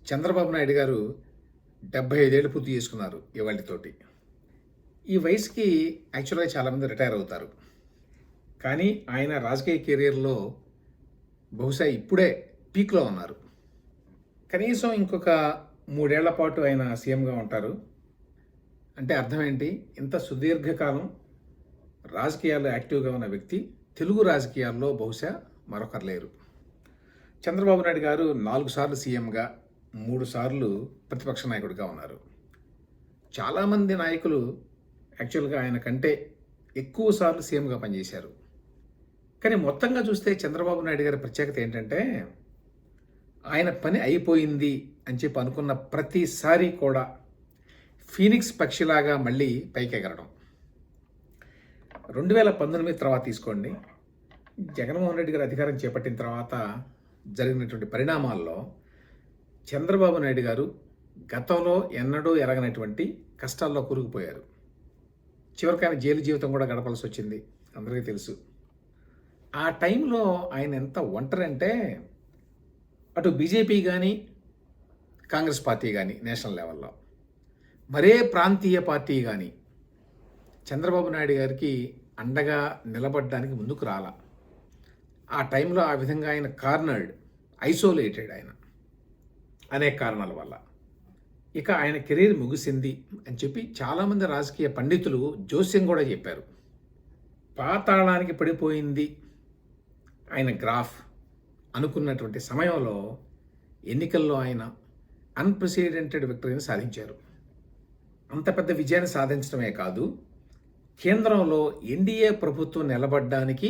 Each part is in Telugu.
చంద్రబాబు నాయుడు గారు 75 ఏళ్ళు పూర్తి చేసుకున్నారు ఇవాళతోటి. ఈ వయసుకి యాక్చువల్‌గా చాలామంది రిటైర్ అవుతారు. కానీ ఆయన రాజకీయ కెరియర్‌లో బహుశా ఇప్పుడే పీక్‌లో ఉన్నారు. కనీసం ఇంకొక 3 ఏళ్ల పాటు ఆయన సీఎంగా ఉంటారు. అంటే అర్థం ఏంటి? ఇంత సుదీర్ఘకాలం రాజకీయాల్లో యాక్టివ్‌గా ఉన్న వ్యక్తి తెలుగు రాజకీయాల్లో బహుశా మరొకరు లేరు. చంద్రబాబు నాయుడు గారు 4 సార్లు సీఎంగా, 3 సార్లు ప్రతిపక్ష నాయకుడిగా ఉన్నారు. చాలామంది నాయకులు యాక్చువల్‌గా ఆయన కంటే ఎక్కువ సార్లు సీఎంగా పనిచేశారు. కానీ మొత్తంగా చూస్తే చంద్రబాబు నాయుడు గారి ప్రత్యేకత ఏంటంటే, ఆయన పని అయిపోయింది అని చెప్పి అనుకున్న ప్రతిసారి కూడా ఫీనిక్స్ పక్షిలాగా మళ్ళీ పైకెగరడం. 2019 తర్వాత తీసుకోండి. జగన్మోహన్ రెడ్డి గారు అధికారం చేపట్టిన తర్వాత జరిగినటువంటి పరిణామాల్లో చంద్రబాబు నాయుడు గారు గతంలో ఎన్నడూ ఎరగనటువంటి కష్టాల్లో కూరుకుపోయారు. చివరికి ఆయన జైలు జీవితం కూడా గడపాల్సి వచ్చింది, అందరికీ తెలుసు. ఆ టైంలో ఆయన ఎంత ఒంటరంటే, అటు బీజేపీ కానీ కాంగ్రెస్ పార్టీ కానీ నేషనల్ లెవెల్లో, మరే ప్రాంతీయ పార్టీ కానీ చంద్రబాబు నాయుడు గారికి అండగా నిలబడడానికి ముందుకు రాలా. ఆ టైంలో ఆ విధంగా ఆయన కార్నర్డ్, ఐసోలేటెడ్ ఆయన అనేక కారణాల వల్ల. ఇక ఆయన కెరీర్ ముగిసింది అని చెప్పి చాలామంది రాజకీయ పండితులు జోస్యం కూడా చెప్పారు. పాతాళానికి పడిపోయింది ఆయన గ్రాఫ్ అనుకున్నటువంటి సమయంలో ఎన్నికల్లో ఆయన అన్ప్రెసిడెంటెడ్ విక్టరీని సాధించారు. అంత పెద్ద విజయాన్ని సాధించడమే కాదు, కేంద్రంలో ఎన్డీఏ ప్రభుత్వం నిలబడ్డానికి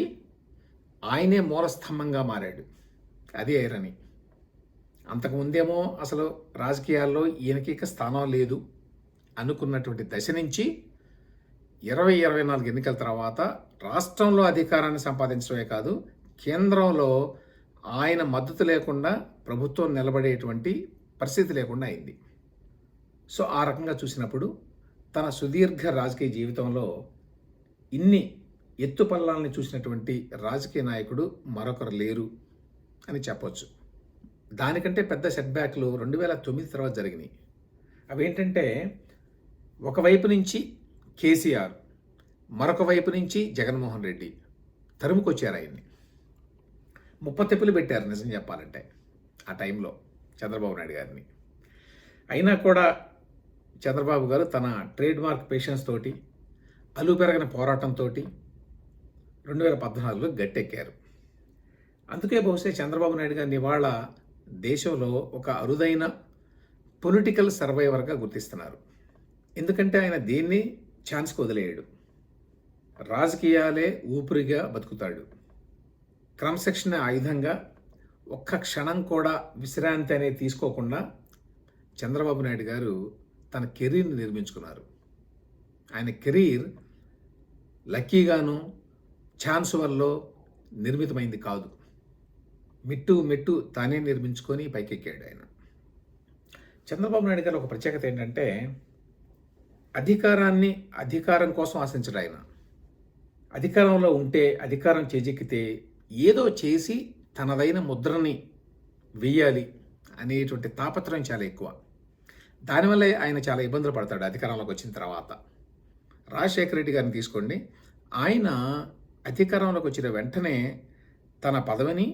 ఆయనే మూలస్తంభంగా మారాడు. అది ఐరనీ. అంతకుముందేమో అసలు రాజకీయాల్లో ఈయనకి ఇక స్థానం లేదు అనుకున్నటువంటి దశ నుంచి 2024 ఎన్నికల తర్వాత రాష్ట్రంలో అధికారాన్ని సంపాదించడమే కాదు, కేంద్రంలో ఆయన మద్దతు లేకుండా ప్రభుత్వం నిలబడేటువంటి పరిస్థితి లేకుండా అయింది. సో ఆ రకంగా చూసినప్పుడు తన సుదీర్ఘ రాజకీయ జీవితంలో ఇన్ని ఎత్తుపల్లాలని చూసినటువంటి రాజకీయ నాయకుడు మరొకరు లేరు అని చెప్పొచ్చు. దానికంటే పెద్ద సెట్బ్యాక్లు 2009 తర్వాత జరిగినాయి. అవేంటంటే, ఒకవైపు నుంచి కేసీఆర్, మరొక వైపు నుంచి జగన్మోహన్ రెడ్డి తరుముకొచ్చారు ఆయన్ని. ముప్పతిప్పులు పెట్టారు నిజం చెప్పాలంటే ఆ టైంలో చంద్రబాబు నాయుడు గారిని. అయినా కూడా చంద్రబాబు గారు తన ట్రేడ్ మార్క్ పేషెన్స్ తోటి, అలుపెరగని పోరాటంతో 2014లో గట్టెక్కారు. అందుకే బహుశా చంద్రబాబు నాయుడు గారిని ఇవాళ దేశంలో ఒక అరుదైన పొలిటికల్ సర్వైవర్గా గుర్తిస్తున్నారు. ఎందుకంటే ఆయన దేన్ని ఛాన్స్కి వదిలేయడు. రాజకీయాలే ఊపిరిగా బతుకుతాడు. క్రమశిక్షణ ఆయుధంగా ఒక్క క్షణం కూడా విశ్రాంతి అనేది తీసుకోకుండా చంద్రబాబు నాయుడు గారు తన కెరీర్ని నిర్మించుకున్నారు. ఆయన కెరీర్ లక్కీగాను ఛాన్స్ వల్ల నిర్మితమైంది కాదు. మెట్టు తానే నిర్మించుకొని పైకెక్కాడు ఆయన. చంద్రబాబు నాయుడు గారు ఒక ప్రత్యేకత ఏంటంటే, అధికారం కోసం ఆశించడు ఆయన. అధికారంలో ఉంటే, అధికారం చేజెక్కితే ఏదో చేసి తనదైన ముద్రని వెయ్యాలి అనేటువంటి తాపత్రయం చాలా ఎక్కువ. దానివల్లే ఆయన చాలా ఇబ్బందులు పడతాడు అధికారంలోకి వచ్చిన తర్వాత. రాజశేఖర రెడ్డి గారిని తీసుకోండి. ఆయన అధికారంలోకి వచ్చిన వెంటనే తన పదవిని,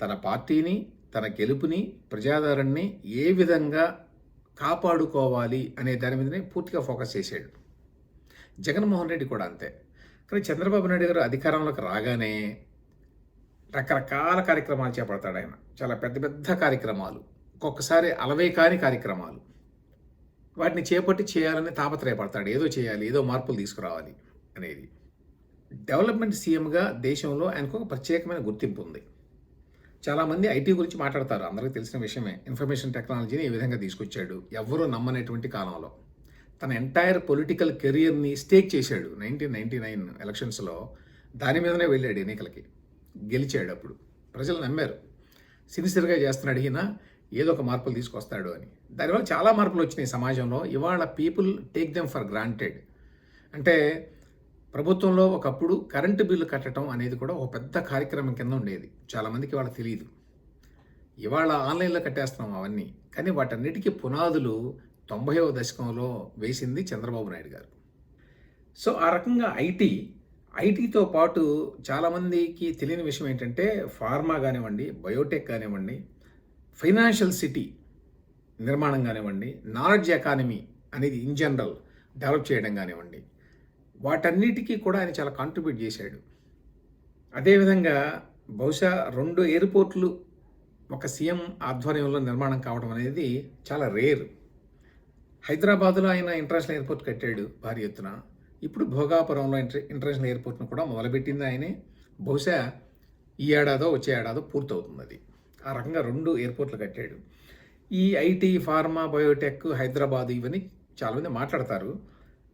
తన పార్టీని, తన గెలుపుని, ప్రజాదరణని ఏ విధంగా కాపాడుకోవాలి అనే దాని మీదనే పూర్తిగా ఫోకస్ చేశాడు. జగన్మోహన్ రెడ్డి కూడా అంతే. కానీ చంద్రబాబు నాయుడు గారు అధికారంలోకి రాగానే రకరకాల కార్యక్రమాలు చేపడతాడు ఆయన. చాలా పెద్ద పెద్ద కార్యక్రమాలు, ఒక్కొక్కసారి అలవే కాని కార్యక్రమాలు. వాటిని చేపట్టి చేయాలని తాపత్రయపడతాడు. ఏదో చేయాలి, ఏదో మార్పులు తీసుకురావాలి అనేది. డెవలప్మెంట్ సీఎంగా దేశంలో ఆయనకు ఒక ప్రత్యేకమైన గుర్తింపు ఉంది. చాలామంది ఐటీ గురించి మాట్లాడతారు, అందరికీ తెలిసిన విషయమే. ఇన్ఫర్మేషన్ టెక్నాలజీని ఈ విధంగా తీసుకొచ్చాడు ఎవరూ నమ్మనేటువంటి కాలంలో. తన ఎంటైర్ పొలిటికల్ కెరియర్ని స్టేక్ చేశాడు 1999 ఎలక్షన్స్లో. దాని మీదనే వెళ్ళాడు ఎన్నికలకి, గెలిచాడు. అప్పుడు ప్రజలు నమ్మారు, సిన్సియర్గా చేస్తున్నాడు ఈయన, ఏదో ఒక మార్పులు తీసుకొస్తాడు అని. దానివల్ల చాలా మార్పులు వచ్చినాయి సమాజంలో. ఇవాళ people take them for granted. అంటే ప్రభుత్వంలో ఒకప్పుడు కరెంటు బిల్లు కట్టడం అనేది కూడా ఒక పెద్ద కార్యక్రమం కింద ఉండేది. చాలామందికి వాళ్ళకి తెలియదు. ఇవాళ ఆన్లైన్లో కట్టేస్తున్నాం అవన్నీ. కానీ వాటన్నిటికీ పునాదులు 90వ దశకంలో వేసింది చంద్రబాబు నాయుడు గారు. సో ఆ రకంగా ఐటీతో పాటు చాలామందికి తెలియని విషయం ఏంటంటే ఫార్మా కానివ్వండి, బయోటెక్ కానివ్వండి, ఫైనాన్షియల్ సిటీ నిర్మాణం కానివ్వండి, నాలెడ్జ్ ఎకానమీ అనేది ఇన్ జనరల్ డెవలప్ చేయడం కానివ్వండి, వాటన్నిటికీ కూడా ఆయన చాలా కాంట్రిబ్యూట్ చేశాడు. అదేవిధంగా బహుశా 2 ఎయిర్పోర్ట్లు ఒక సీఎం ఆధ్వర్యంలో నిర్మాణం కావడం అనేది చాలా రేర్. హైదరాబాద్లో ఆయన ఇంటర్నేషనల్ ఎయిర్పోర్ట్ కట్టాడు భారీ ఎత్తున. ఇప్పుడు భోగాపురంలో ఇంటర్నేషనల్ ఎయిర్పోర్ట్ను కూడా మొదలుపెట్టింది ఆయనే. బహుశా ఈ ఏడాదో వచ్చే ఏడాదో పూర్తవుతుంది అది. ఆ రకంగా 2 ఎయిర్పోర్ట్లు కట్టాడు. ఈ ఐటీ, ఫార్మా, బయోటెక్, హైదరాబాద్ ఇవన్నీ చాలామంది మాట్లాడతారు.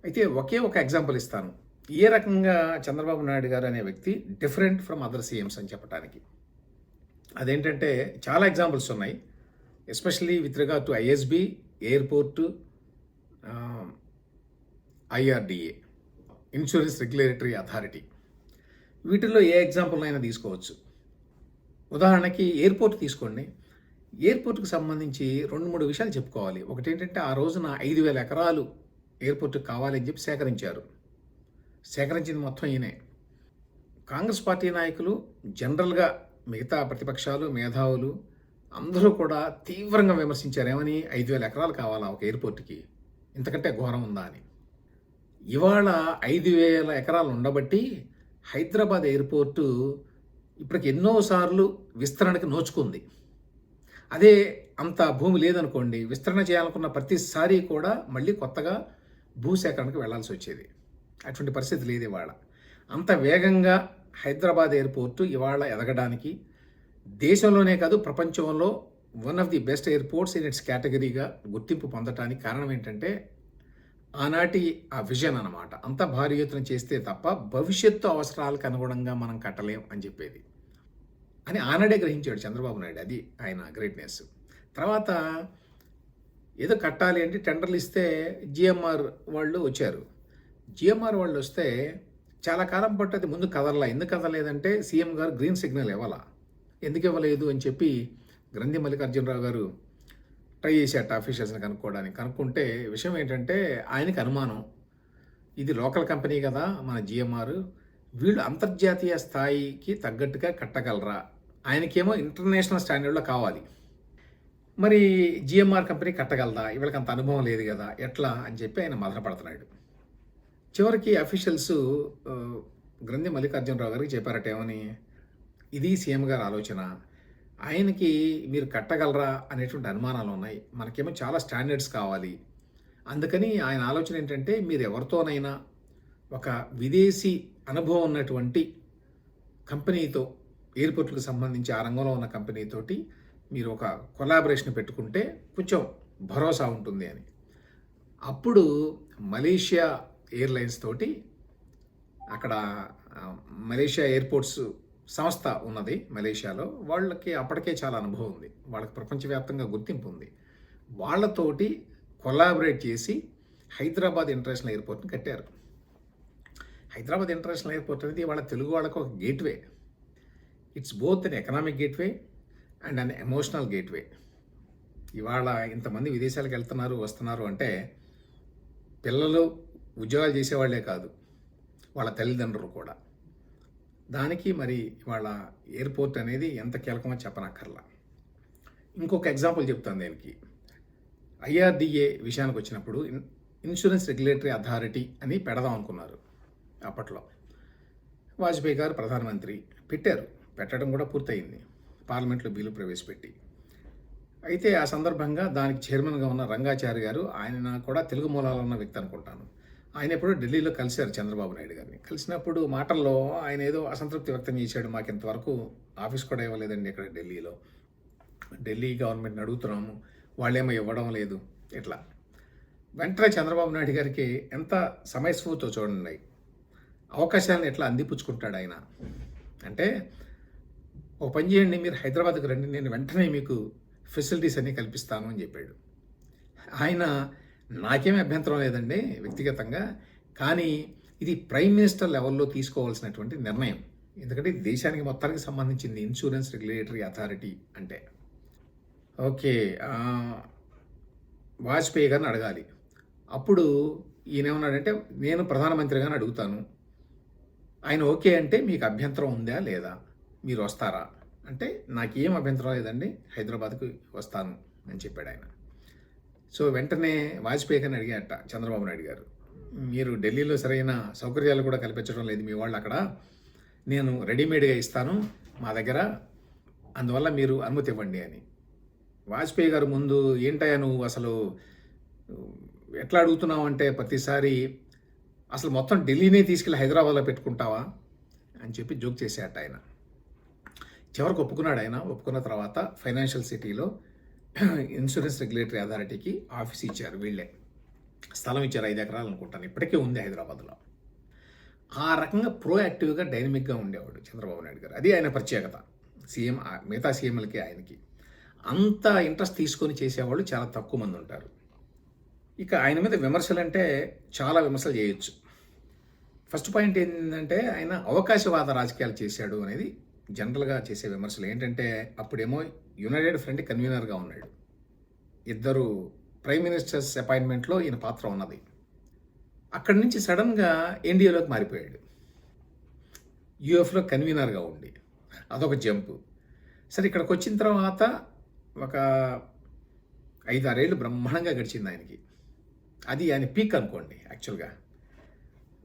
అయితే ఒకే ఒక ఎగ్జాంపుల్ ఇస్తాను. ఏ రకంగా చంద్రబాబు నాయుడు గారు అనే వ్యక్తి డిఫరెంట్ ఫ్రమ్ అదర్ సీఎంస్ అని చెప్పడానికి. అదేంటంటే చాలా ఎగ్జాంపుల్స్ ఉన్నాయి. Especially with regard to ISB, airport, IRDA, insurance regulatory authority. వీటిల్లో ఏ ఎగ్జాంపుల్ అయినా తీసుకోవచ్చు. ఉదాహరణకి ఎయిర్పోర్ట్ తీసుకోండి. ఎయిర్పోర్ట్కి సంబంధించి 2-3 విషయాలు చెప్పుకోవాలి. ఒకటి ఏంటంటే ఆ రోజున 5,000 ఎకరాలు ఎయిర్పోర్ట్కి కావాలని చెప్పి సేకరించారు. సేకరించింది మొత్తం ఈయనే. కాంగ్రెస్ పార్టీ నాయకులు, జనరల్గా మిగతా ప్రతిపక్షాలు, మేధావులు అందరూ కూడా తీవ్రంగా విమర్శించారు. ఏమని? 5,000 ఎకరాలు కావాలా ఒక ఎయిర్పోర్ట్కి? ఇంతకంటే ఘోరం ఉందా అని. ఇవాళ 5,000 ఎకరాలు ఉండబట్టి హైదరాబాద్ ఎయిర్పోర్టు ఇప్పటికి ఎన్నోసార్లు విస్తరణకి నోచుకుంది. అదే అంత భూమి లేదనుకోండి, విస్తరణ చేయాలనుకున్న ప్రతిసారి కూడా మళ్ళీ కొత్తగా భూసేకరణకు వెళ్లాల్సి వచ్చేది. అటువంటి పరిస్థితి లేదు ఇవాళ. అంత వేగంగా హైదరాబాద్ ఎయిర్పోర్టు ఇవాళ ఎదగడానికి దేశంలోనే కాదు ప్రపంచంలో one of the best airports in its కేటగిరీగా గుర్తింపు పొందడానికి కారణం ఏంటంటే ఆనాటి ఆ విజన్ అన్నమాట. అంత భారీ ఎత్తున చేస్తే తప్ప భవిష్యత్తు అవసరాలకు అనుగుణంగా మనం కట్టలేం అని చెప్పేది అని ఆనాడే గ్రహించాడు చంద్రబాబు నాయుడు. అది ఆయన గ్రేట్నెస్. తర్వాత ఏదో కట్టాలి అంటే టెండర్లు ఇస్తే జిఎంఆర్ వాళ్ళు వచ్చారు. జిఎంఆర్ వాళ్ళు వస్తే చాలా కాలం పట్టు అది ముందు కదలలా. ఎందుకు కదలలేదంటే సీఎం గారు గ్రీన్ సిగ్నల్ ఇవ్వాలా. ఎందుకు ఇవ్వలేదు అని చెప్పి గ్రంథి మల్లికార్జునరావు గారు ట్రై చేశాట ఆఫీషియల్స్ని కనుక్కుంటే విషయం ఏంటంటే ఆయనకి అనుమానం, ఇది లోకల్ కంపెనీ కదా మన జిఎంఆర్, వీళ్ళు అంతర్జాతీయ స్థాయికి తగ్గట్టుగా కట్టగలరా, ఆయనకేమో ఇంటర్నేషనల్ స్టాండర్డ్లో కావాలి, మరి జిఎంఆర్ కంపెనీ కట్టగలదా, వీళ్ళకి అంత అనుభవం లేదు కదా, ఎట్లా అని చెప్పి ఆయన మదనపడుతున్నాడు. చివరికి అఫీషియల్స్ గ్రంథి మల్లికార్జునరావు గారికి చెప్పారట ఏమని, ఇది సీఎం గారి ఆలోచన, ఆయనకి మీరు కట్టగలరా అనేటువంటి అనుమానాలు ఉన్నాయి, మనకేమో చాలా స్టాండర్డ్స్ కావాలి, అందుకని ఆయన ఆలోచన ఏంటంటే మీరు ఎవరితోనైనా ఒక విదేశీ అనుభవం ఉన్నటువంటి కంపెనీతో, ఎయిర్పోర్ట్లకు సంబంధించి ఆ రంగంలో ఉన్న కంపెనీతోటి మీరు ఒక కొలాబరేషన్ పెట్టుకుంటే కొంచెం భరోసా ఉంటుంది అని. అప్పుడు మలేషియా ఎయిర్లైన్స్ తోటి, అక్కడ మలేషియా ఎయిర్పోర్ట్స్ సంస్థ ఉన్నది మలేషియాలో, వాళ్ళకి అప్పటికే చాలా అనుభవం ఉంది, వాళ్ళకి ప్రపంచవ్యాప్తంగా గుర్తింపు ఉంది, వాళ్ళతోటి కొలాబరేట్ చేసి హైదరాబాద్ ఇంటర్నేషనల్ ఎయిర్పోర్ట్ని కట్టారు. హైదరాబాద్ ఇంటర్నేషనల్ ఎయిర్పోర్ట్ అనేది వాళ్ళ తెలుగు వాళ్ళకు ఒక gateway. It's both an economic gateway and an emotional gateway. ఇవాళ ఇంతమంది విదేశాలకు వెళ్తున్నారు వస్తున్నారు అంటే పిల్లలు ఉద్యోగాలు చేసేవాళ్లే కాదు, వాళ్ళ తల్లిదండ్రులు కూడా. దానికి మరి వాళ్ళ ఎయిర్పోర్ట్ అనేది ఎంత కీలకమో చెప్పనక్కర్లా. ఇంకొక ఎగ్జాంపుల్ చెప్తాను దీనికి. ఐఆర్డిఏ విషయానికి వచ్చినప్పుడు ఇన్సూరెన్స్ రెగ్యులేటరీ అథారిటీ అని పెడదాం అనుకున్నారు అప్పట్లో. వాజ్పేయి గారు ప్రధానమంత్రి పెట్టారు, పెట్టడం కూడా పూర్తయింది, పార్లమెంట్లో బిల్లు ప్రవేశపెట్టి. అయితే ఆ సందర్భంగా దానికి చైర్మన్గా ఉన్న రంగాచారి గారు, ఆయన కూడా తెలుగు మూలాలు ఉన్న వ్యక్తి అనుకుంటాను, ఆయన ఎప్పుడో ఢిల్లీలో కలిశారు చంద్రబాబు నాయుడు గారిని. కలిసినప్పుడు మాటల్లో ఆయన ఏదో అసంతృప్తి వ్యక్తం చేశాడు, మాకు ఇంతవరకు ఆఫీస్ కూడా ఇవ్వలేదండి ఇక్కడ ఢిల్లీలో, ఢిల్లీ గవర్నమెంట్ని అడుగుతున్నాము, వాళ్ళేమో ఇవ్వడం లేదు, ఇట్లా. వెంటనే చంద్రబాబు నాయుడు గారికి ఎంత సమయస్ఫూర్తితో చూడండి, అవకాశాలను ఎట్లా అందిపుచ్చుకుంటాడు ఆయన. అంటే ఒక పని చేయండి, మీరు హైదరాబాద్కి రండి, నేను వెంటనే మీకు ఫెసిలిటీస్ అన్నీ కల్పిస్తాను అని చెప్పాడు. ఆయన నాకేమీ అభ్యంతరం లేదండి వ్యక్తిగతంగా, కానీ ఇది ప్రైమ్ మినిస్టర్ లెవెల్లో తీసుకోవాల్సినటువంటి నిర్ణయం. ఎందుకంటే దేశానికి మొత్తానికి సంబంధించింది ఇన్సూరెన్స్ రెగ్యులేటరీ అథారిటీ అంటే. ఓకే. వాజ్పేయి గారిని అడగాలి. అప్పుడు ఈయనేమన్నాడంటే, నేను ప్రధానమంత్రి గారిని అడుగుతాను. ఆయన ఓకే అంటే మీకు అభ్యంతరం ఉందా లేదా? మీరు వస్తారా? అంటే నాకేం అభ్యంతరం లేదండి. హైదరాబాద్‌కి వస్తాను అని చెప్పాడాయన. సో, వెంటనే వాజ్పేయి గారిని అడిగారట చంద్రబాబు నాయుడు గారు. మీరు ఢిల్లీలో సరైన సౌకర్యాలు కూడా కల్పించడం లేదు మీ వాళ్ళు అక్కడ. నేను రెడీమేడ్‌గా ఇస్తాను మా దగ్గర. అందువల్ల మీరు అనుమతి ఇవ్వండి అని. వాజ్పేయి గారు ముందు ఏంటయ్యా నువ్వు అసలు ఎట్లా అడుగుతున్నావు అంటే ప్రతిసారి అసలు మొత్తం ఢిల్లీనే తీసుకెళ్ళి హైదరాబాద్‌లో పెట్టుకుంటావా? అని చెప్పి జోక్ చేశారట ఆయన. చివరికి ఒప్పుకున్నాడు ఆయన. ఒప్పుకున్న తర్వాత ఫైనాన్షియల్ సిటీలో ఇన్సూరెన్స్ రెగ్యులేటరీ అథారిటీకి ఆఫీస్ ఇచ్చారు వీళ్ళే. స్థలం ఇచ్చారు 5 ఎకరాలు అనుకుంటాను. ఇప్పటికీ ఉంది హైదరాబాద్‌లో. ఆ రకంగా ప్రోయాక్టివ్‌గా, డైనమిక్‌గా ఉండేవాడు చంద్రబాబు నాయుడు గారు. అది ఆయన ప్రత్యేకత. సీఎం మిగతా సీఎంలకి ఆయనకి. అంత ఇంట్రెస్ట్ తీసుకొని చేసేవాళ్ళు చాలా తక్కువ మంది ఉంటారు. ఇక ఆయన మీద విమర్శలంటే చాలా విమర్శలు చేయొచ్చు. ఫస్ట్ పాయింట్ ఏంటంటే ఆయన అవకాశవాద రాజకీయాలు చేశాడు అనేది జనరల్‌గా చేసే విమర్శలు. ఏంటంటే అప్పుడేమో యునైటెడ్ ఫ్రంట్ కన్వీనర్‌గా ఉన్నాడు. ఇద్దరు ప్రైమ్ మినిస్టర్స్ అపాయింట్మెంట్‌లో ఈయన పాత్ర ఉన్నది. అక్కడి నుంచి సడన్‌గా ఎన్‌డీఏలోకి మారిపోయాడు. యూఎఫ్‌లో కన్వీనర్‌గా ఉండి. అదొక జంపు. సరే ఇక్కడికొచ్చిన తర్వాత ఒక 5, 6 ఏళ్ళు బ్రహ్మాండంగా గడిచింది ఆయనకి. అది ఆయన పీక్ అనుకోండి యాక్చువల్‌గా.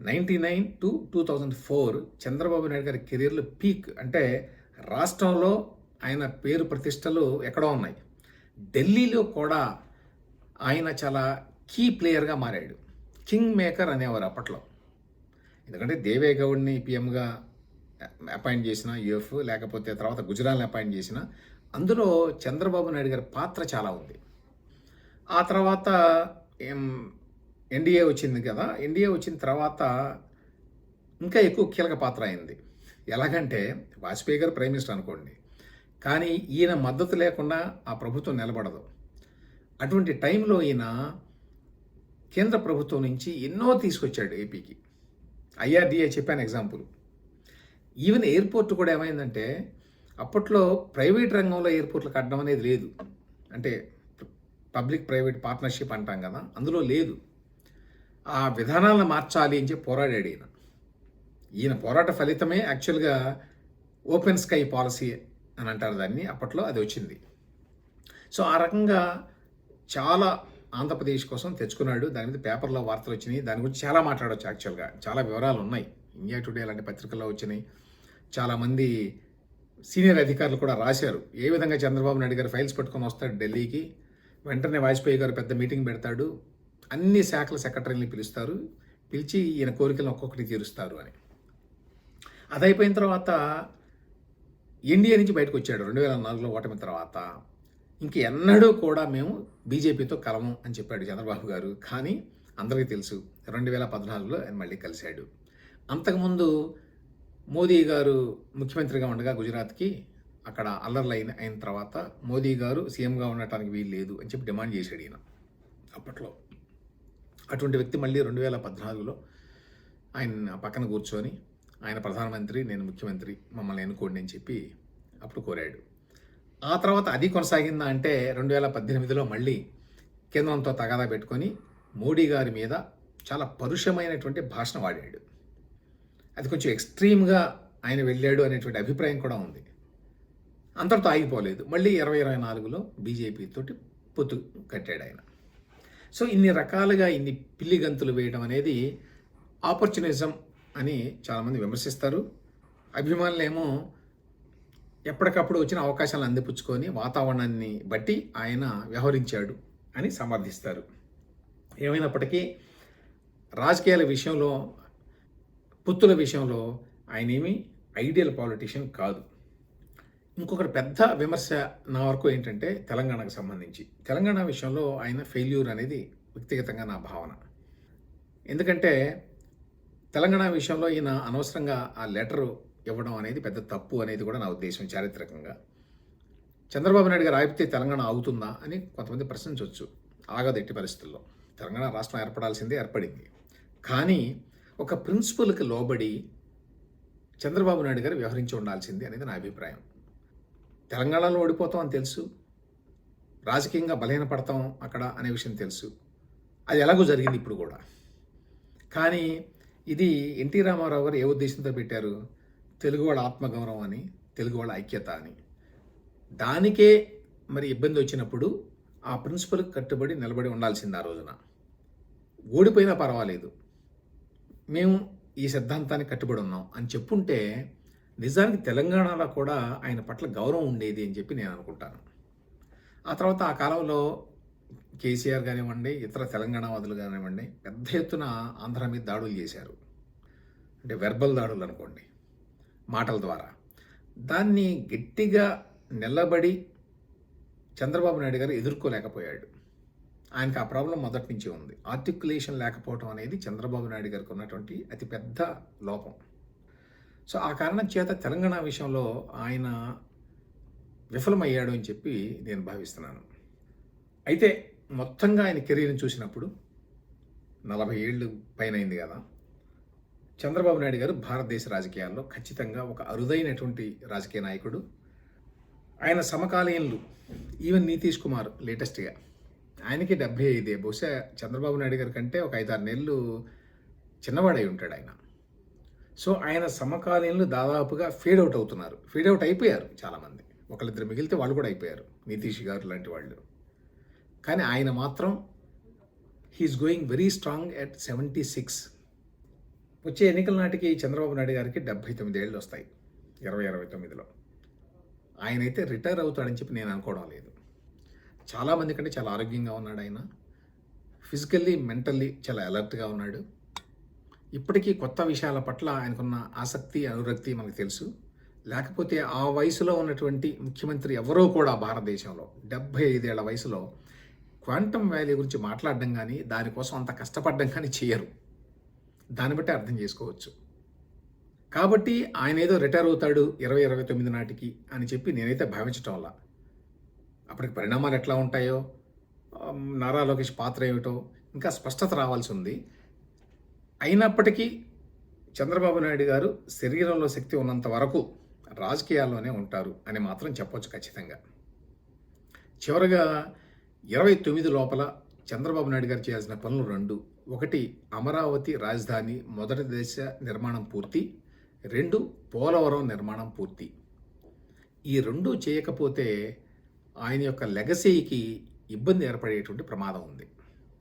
1999-2004 చంద్రబాబు నాయుడు గారి కెరీర్‌లో పీక్. అంటే రాష్ట్రంలో ఆయన పేరు ప్రతిష్టలు ఎక్కడో ఉన్నాయి. ఢిల్లీలో కూడా ఆయన చాలా కీ ప్లేయర్‌గా మారాడు. కింగ్ మేకర్ అనేవారు అప్పట్లో. ఎందుకంటే దేవే గౌడ్‌ని పీఎంగా అపాయింట్ చేసిన యూఎఫ్, లేకపోతే తర్వాత గుజరాల్ని అపాయింట్ చేసిన, అందులో చంద్రబాబు నాయుడు గారి పాత్ర చాలా ఉంది. ఆ తర్వాత ఎన్డీఏ వచ్చింది కదా. ఎన్డీఏ వచ్చిన తర్వాత ఇంకా ఎక్కువ కీలక పాత్ర అయింది. ఎలాగంటే వాజ్పేయి గారు ప్రైమ్ మినిస్టర్ అనుకోండి, కానీ ఈయన మద్దతు లేకుండా ఆ ప్రభుత్వం నిలబడదు. అటువంటి టైంలో ఈయన కేంద్ర ప్రభుత్వం నుంచి ఎన్నో తీసుకొచ్చాడు ఏపీకి. ఐఆర్డీఏ చెప్పాను ఎగ్జాంపుల్. ఈవెన్ ఎయిర్పోర్ట్ కూడా ఏమైందంటే అప్పట్లో ప్రైవేట్ రంగంలో ఎయిర్పోర్ట్లు కట్టడం అనేది లేదు. అంటే పబ్లిక్ ప్రైవేట్ పార్ట్నర్షిప్ అంటాం కదా, అందులో లేదు. ఆ విధానాలను మార్చాలి అని చెప్పి పోరాడాడు ఈయన. ఈయన పోరాట ఫలితమే యాక్చువల్గా ఓపెన్ స్కై పాలసీ అని అంటారు దాన్ని. అప్పట్లో అది వచ్చింది. సో ఆ రకంగా చాలా ఆంధ్రప్రదేశ్ కోసం తెచ్చుకున్నాడు. దాని మీద పేపర్లో వార్తలు వచ్చినాయి. దాని గురించి చాలా మాట్లాడవచ్చు యాక్చువల్గా. చాలా వివరాలు ఉన్నాయి. ఇండియా టుడే లాంటి పత్రికల్లో వచ్చినాయి. చాలామంది సీనియర్ అధికారులు కూడా రాశారు. ఏ విధంగా చంద్రబాబు నాయుడు గారు ఫైల్స్ పట్టుకొని వస్తాడు ఢిల్లీకి, వెంటనే వాజ్పేయి గారు పెద్ద మీటింగ్ పెడతాడు, అన్ని శాఖల సెక్రటరీని పిలుస్తారు, పిలిచి ఈయన కోరికలను ఒక్కొక్కటి తీరుస్తారు అని. అది అయిపోయిన తర్వాత ఎన్డీఏ నుంచి బయటకు వచ్చాడు 2004లో ఓటమి తర్వాత. ఇంక ఎన్నడూ కూడా మేము బీజేపీతో కలము అని చెప్పాడు చంద్రబాబు గారు. కానీ అందరికీ తెలుసు 2014లో ఆయన మళ్ళీ కలిశాడు. అంతకుముందు మోదీ గారు ముఖ్యమంత్రిగా ఉండగా గుజరాత్కి అక్కడ అల్లర్లు అయిన తర్వాత మోదీ గారు సీఎంగా ఉండటానికి వీలు లేదు అని చెప్పి డిమాండ్ చేశాడు ఈయన అప్పట్లో. అటువంటి వ్యక్తి మళ్ళీ 2014లో ఆయన పక్కన కూర్చొని ఆయన ప్రధానమంత్రి, నేను ముఖ్యమంత్రి, మమ్మల్ని ఎన్నుకోండి అని చెప్పి అప్పుడు కోరాడు. ఆ తర్వాత అది కొనసాగిందా అంటే 2018లో మళ్ళీ కేంద్రంతో తగాదా పెట్టుకొని మోడీ గారి మీద చాలా పరుషమైనటువంటి భాషను వాడాడు. అది కొంచెం ఎక్స్ట్రీమ్గా ఆయన వెళ్ళాడు అనేటువంటి అభిప్రాయం కూడా ఉంది. అంతటితో ఆగిపోలేదు. మళ్ళీ 2024లో బీజేపీ తోటి పొత్తు కట్టాడు ఆయన. సో ఇన్ని రకాలుగా ఇన్ని పిల్లి గంతులు వేయడం అనేది ఆపర్చునిజం అని చాలామంది విమర్శిస్తారు. అభిమానులేమో ఎప్పటికప్పుడు వచ్చిన అవకాశాలను అందిపుచ్చుకొని వాతావరణాన్ని బట్టి ఆయన వ్యవహరించాడు అని సమర్థిస్తారు. ఏమైనప్పటికీ రాజకీయాల విషయంలో, పొత్తుల విషయంలో ఆయన ఏమీ ఐడియల్ పాలిటీషియన్ కాదు. ఇంకొకటి పెద్ద విమర్శ నా వరకు ఏంటంటే తెలంగాణకు సంబంధించి. తెలంగాణ విషయంలో ఆయన ఫెయిల్యూర్ అనేది వ్యక్తిగతంగా నా భావన. ఎందుకంటే తెలంగాణ విషయంలో ఈయన అనవసరంగా ఆ లెటరు ఇవ్వడం అనేది పెద్ద తప్పు అనేది కూడా నా ఉద్దేశం చారిత్రకంగా. చంద్రబాబు నాయుడు గారు ఆపితే తెలంగాణ ఆగుతుందా అని కొంతమంది ప్రశ్నించవచ్చు. ఆగదు ఎట్టి పరిస్థితుల్లో. తెలంగాణ రాష్ట్రం ఏర్పడాల్సిందే, ఏర్పడింది. కానీ ఒక ప్రిన్సిపల్కి లోబడి చంద్రబాబు నాయుడు గారు వ్యవహరించి ఉండాల్సిందే అనేది నా అభిప్రాయం. తెలంగాణలో ఓడిపోతాం అని తెలుసు. రాజకీయంగా బలహీనపడతాం అక్కడ అనే విషయం తెలుసు. అది ఎలాగో జరిగింది ఇప్పుడు కూడా. కానీ ఇది ఎన్టీ రామారావు గారు ఏ ఉద్దేశంతో పెట్టారు? తెలుగు వాళ్ళ ఆత్మగౌరవం అని, తెలుగు వాళ్ళ ఐక్యత అని. దానికే మరి ఇబ్బంది వచ్చినప్పుడు ఆ ప్రిన్సిపల్కి కట్టుబడి నిలబడి ఉండాల్సింది ఆ రోజున. ఓడిపోయినా పర్వాలేదు, మేము ఈ సిద్ధాంతానికి కట్టుబడి ఉన్నాం అని చెప్పుంటే నిజానికి తెలంగాణలో కూడా ఆయన పట్ల గౌరవం ఉండేది అని చెప్పి నేను అనుకుంటాను. ఆ తర్వాత ఆ కాలంలో కేసీఆర్ కానివ్వండి, ఇతర తెలంగాణ వాదులు కానివ్వండి, పెద్ద ఎత్తున ఆంధ్ర మీద దాడులు చేశారు. అంటే వెర్బల్ దాడులు అనుకోండి, మాటల ద్వారా. దాన్ని గట్టిగా నిలబడి చంద్రబాబు నాయుడు గారు ఎదుర్కోలేకపోయాడు. ఆయనకు ఆ ప్రాబ్లం మొదటి నుంచి ఉంది. ఆర్టికులేషన్ లేకపోవడం అనేది చంద్రబాబు నాయుడు గారికి ఉన్నటువంటి అతిపెద్ద లోపం. సో ఆ కారణం చేత తెలంగాణ విషయంలో ఆయన విఫలమయ్యాడు అని చెప్పి నేను భావిస్తున్నాను. అయితే మొత్తంగా ఆయన కెరీర్ని చూసినప్పుడు 40 ఏళ్ళు పైన అయింది కదా, చంద్రబాబు నాయుడు గారు భారతదేశ రాజకీయాల్లో ఖచ్చితంగా ఒక అరుదైనటువంటి రాజకీయ నాయకుడు. ఆయన సమకాలీనులు ఈవెన్ నితీష్ కుమార్ లేటెస్ట్గా ఆయనకి 75. బహుశా చంద్రబాబు నాయుడు గారి కంటే ఒక 5-6 నెలలు చిన్నవాడై ఉంటాడు ఆయన. సో ఆయన సమకాలీనులు దాదాపుగా ఫేడ్ అవుట్ అవుతున్నారు, ఫేడ్ అవుట్ అయిపోయారు చాలామంది. ఒకళ్ళిద్దరు మిగిలితే వాళ్ళు కూడా అయిపోయారు, నితీష్ గారు లాంటి వాళ్ళు. కానీ ఆయన మాత్రం he's going very strong at 76. వచ్చే ఎన్నికల నాటికి చంద్రబాబు నాయుడు గారికి 79 ఏళ్ళు వస్తాయి, 2029లో. ఆయనైతే రిటైర్ అవుతాడని చెప్పి నేను అనుకోవడం లేదు. చాలామంది కంటే చాలా ఆరోగ్యంగా ఉన్నాడు ఆయన. ఫిజికల్లీ, మెంటల్లీ చాలా అలర్ట్గా ఉన్నాడు. ఇప్పటికీ కొత్త విషయాల పట్ల ఆయనకున్న ఆసక్తి, అనురక్తి మనకు తెలుసు. లేకపోతే ఆ వయసులో ఉన్నటువంటి ముఖ్యమంత్రి ఎవరో కూడా భారతదేశంలో 75 ఏళ్ల వయసులో క్వాంటమ్ వ్యాలీ గురించి మాట్లాడడం కానీ, దానికోసం అంత కష్టపడడం కానీ చేయరు. దాన్ని బట్టి అర్థం చేసుకోవచ్చు. కాబట్టి ఆయన ఏదో రిటైర్ అవుతాడు 2029 నాటికి అని చెప్పి నేనైతే భావించటం వల్ల అప్పటికి పరిణామాలు ఎట్లా ఉంటాయో, నారా లోకేష్ పాత్ర ఏమిటో ఇంకా స్పష్టత రావాల్సి ఉంది. అయినప్పటికీ చంద్రబాబు నాయుడు గారు శరీరంలో శక్తి ఉన్నంత వరకు రాజకీయాల్లోనే ఉంటారు అని మాత్రం చెప్పొచ్చు ఖచ్చితంగా. చివరగా 29 లోపల చంద్రబాబు నాయుడు గారు చేయాల్సిన పనులు 2. 1, అమరావతి రాజధాని మొదటి దశ నిర్మాణం పూర్తి. 2, పోలవరం నిర్మాణం పూర్తి. ఈ 2 చేయకపోతే ఆయన యొక్క లెగసీకి ఇబ్బంది ఏర్పడేటువంటి ప్రమాదం ఉంది.